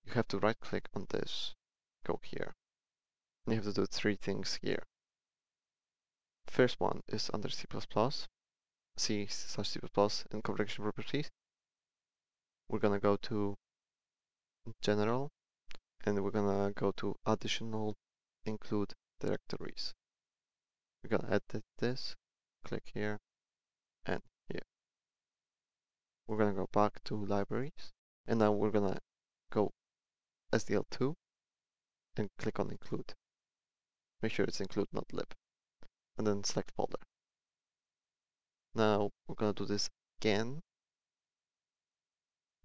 you have to right click on this, go here, and you have to do 3 things here. First one is under C++, C/C++ in configuration properties. We're gonna go to general, and we're gonna go to additional include directories. We're gonna edit this, click here, and here. We're gonna go back to libraries, and now we're gonna go SDL2 and click on include. Make sure it's include, not lib, and then select folder. Now we're gonna do this again,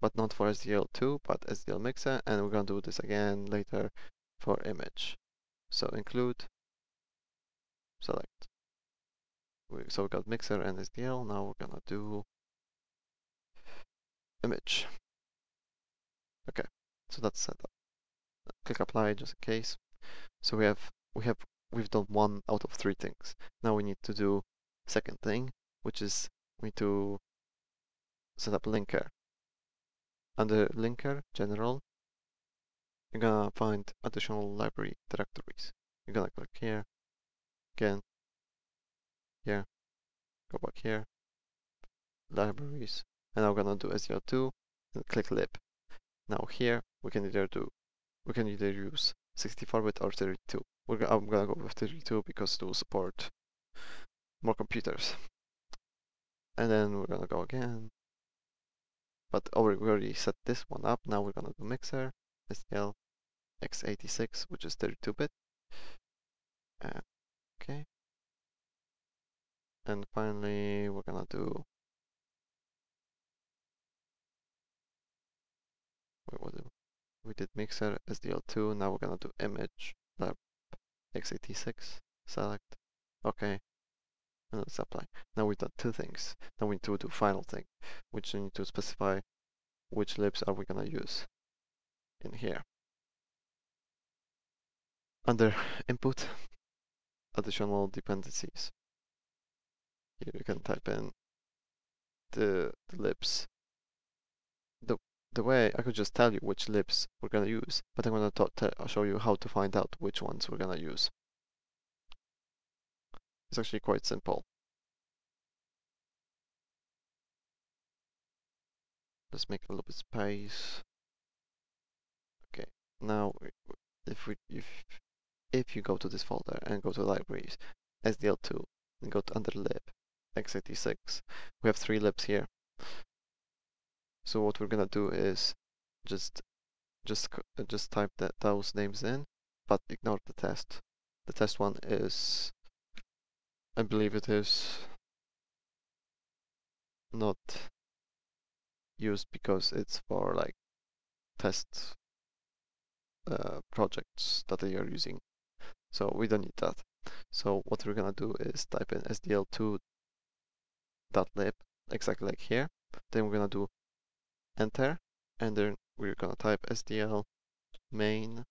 but not for SDL2, but SDL mixer, and we're gonna do this again later for image. So include, select. So we got mixer and SDL. Now we're gonna do image. Okay, so that's set up. Click apply just in case. So we've done 1 out of 3 things. Now we need to do second thing, which is we need to set up linker. Under linker general, you're gonna find additional library directories. You're gonna click here, again, here, go back here, libraries, and now we're gonna do SDL2 and click lib. Now here we can either use 64-bit or 32. I'm gonna go with 32 because it will support more computers. And then we're gonna go again. But we already set this one up. Now we're gonna do mixer, SDL x86, which is 32-bit. Okay. And finally, we're gonna do. We did mixer, SDL2. Now we're gonna do image, lab x86, select. Okay. And let's apply. Now we've done 2 things. Now we need to do final thing, which we need to specify which libs are we gonna use in here. Under input, additional dependencies. Here you can type in the libs. The way I could just tell you which libs we're gonna use, but I'm gonna show you how to find out which ones we're gonna use. It's actually quite simple. Let's make a little bit space. Okay, now if you go to this folder and go to libraries, SDL2, and go to under lib, x86, we have 3 libs here. So what we're gonna do is just type those names in, but ignore the test. The test one is, I believe it is not used because it's for like test projects that they are using. So we don't need that. So what we're gonna do is type in SDL2.lib, exactly like here. Then we're gonna do enter, and then we're gonna type SDL main.lib.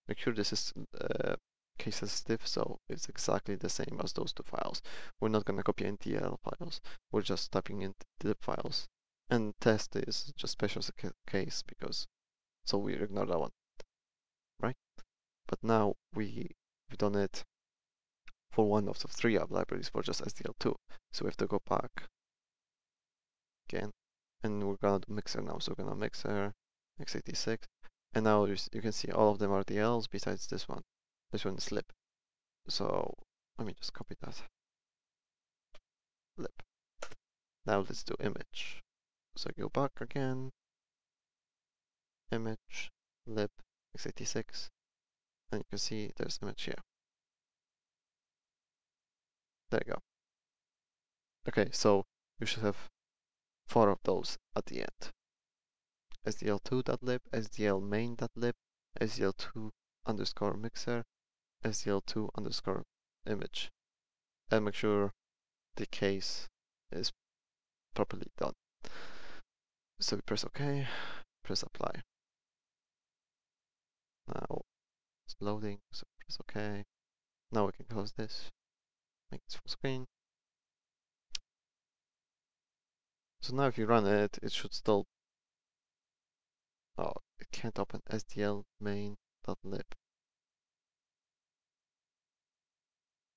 Make sure this is case sensitive, so it's exactly the same as those 2 files. We're not gonna copy NTL files. We're just typing in the lib files. And test is just special case because, so we ignore that one, right? But now we've done it for 1 out of 3 libraries for just SDL2. So we have to go back again, and we're gonna do mixer now. So we're gonna mixer x86, and now you can see all of them are DLs besides this one. This one is lib. So let me just copy that. Lib. Now let's do image. So go back again, image, lib, x86, and you can see there's image here. There you go. Okay, so you should have 4 of those at the end. SDL2.lib, SDL main.lib, SDL2 underscore mixer, SDL2 underscore image. And make sure the case is properly done. So we press OK, press apply. Now it's loading, so press OK. Now we can close this, make this full screen. So now if you run it, it should still, oh, it can't open SDL main.lib.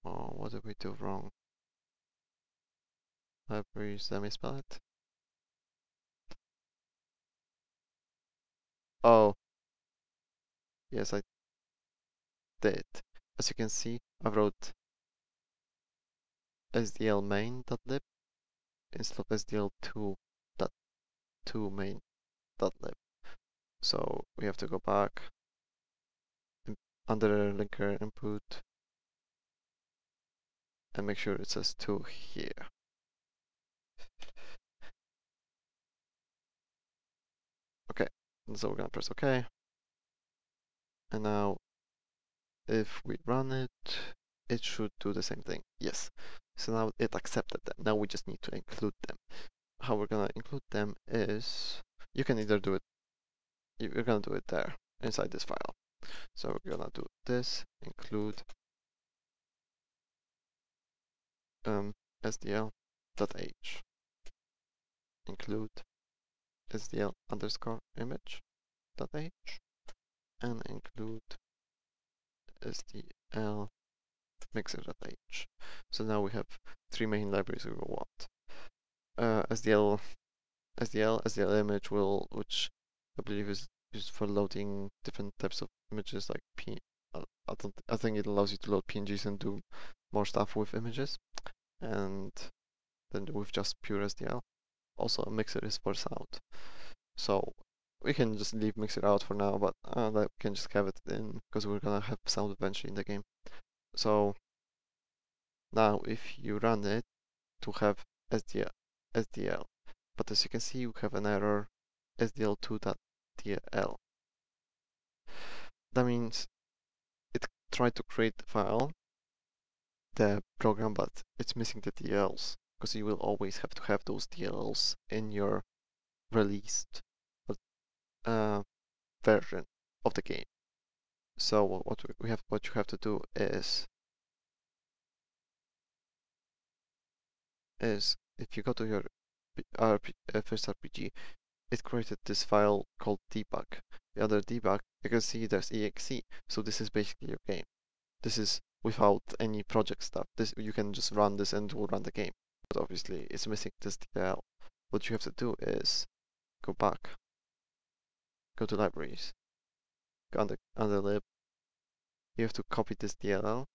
Oh, what did we do wrong? Libraries, let me spell it. Oh, yes, I did. As you can see, I wrote SDL main.lib instead of SDL2.2 main.lib. So we have to go back under linker input and make sure it says 2 here. Okay, and so we're gonna press OK. And now if we run it, it should do the same thing. Yes. So now it accepted them. Now we just need to include them. How we're gonna include them is, you can either do it, you're gonna do it there inside this file. So we're gonna do this, include SDL.h, include SDL underscore image.h, and include SDL mixer.h. So now we have 3 main libraries we will want. SDL image which I believe is used for loading different types of images like I think it allows you to load PNGs and do more stuff with images. And then with just pure SDL. Also, a mixer is for sound. So we can just leave mixer out for now, but we can just have it in because we're gonna have sound eventually in the game. So now if you run it to have SDL, but as you can see, we have an error SDL2.dll. That means it tried to create the file, the program, but it's missing the DLLs because you will always have to have those DLLs in your released version of the game. So what you have to do is if you go to your first RPG, it created this file called debug. The other debug, you can see there's exe. So this is basically your game. This is without any project stuff. This you can just run this and it will run the game. But obviously it's missing this DLL. What you have to do is go back, go to libraries, go under lib. You have to copy this DLL.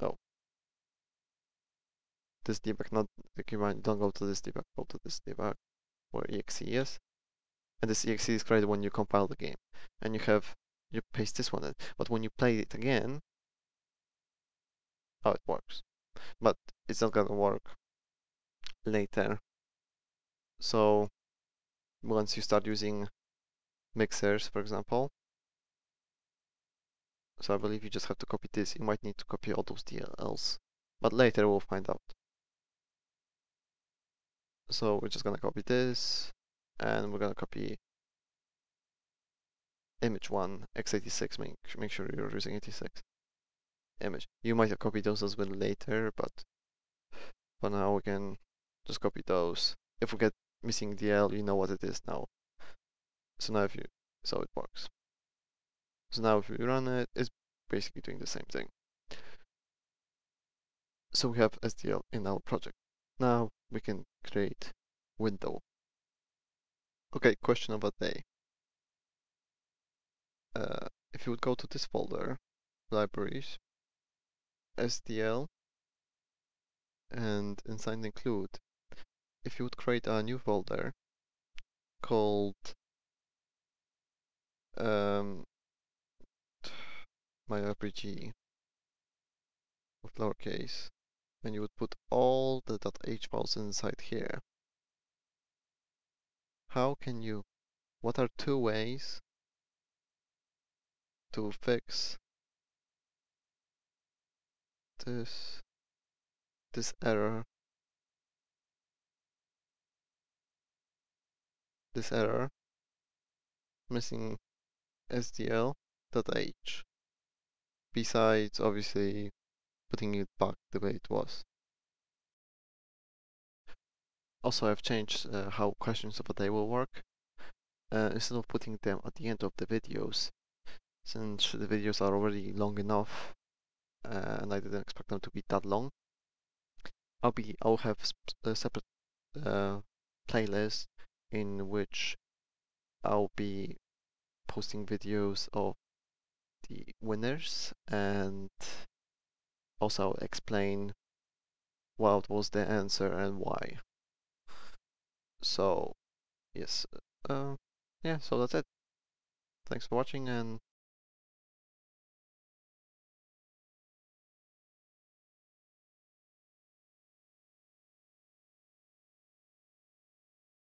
Oh, this debug, not don't go to this debug, go to this debug where exe is. And this exe is created when you compile the game. And you paste this one in. But when you play it again, oh, it works. But it's not gonna work later. So once you start using mixers, for example, so I believe you just have to copy this. You might need to copy all those DLLs, but later we'll find out. So we're just gonna copy this, and we're gonna copy image1 x86. Make sure you're using 86 image. You might have copied those as well later, but for now we can just copy those. If we get missing DL, you know what it is now. So now so it works. So now if you run it, it's basically doing the same thing. So we have SDL in our project. Now we can create window. Okay, question of the day. If you would go to this folder, libraries, SDL, and inside include, if you would create a new folder called my RPG with lowercase, and you would put all the .h files inside here. What are 2 ways to fix this error, missing SDL.h, besides obviously putting it back the way it was? Also, I've changed how questions of the day will work. Instead of putting them at the end of the videos, since the videos are already long enough, and I didn't expect them to be that long, I'll have a separate playlist in which I'll be posting videos of the winners, and also explain what was the answer and why. So yes, yeah, so that's it. Thanks for watching, and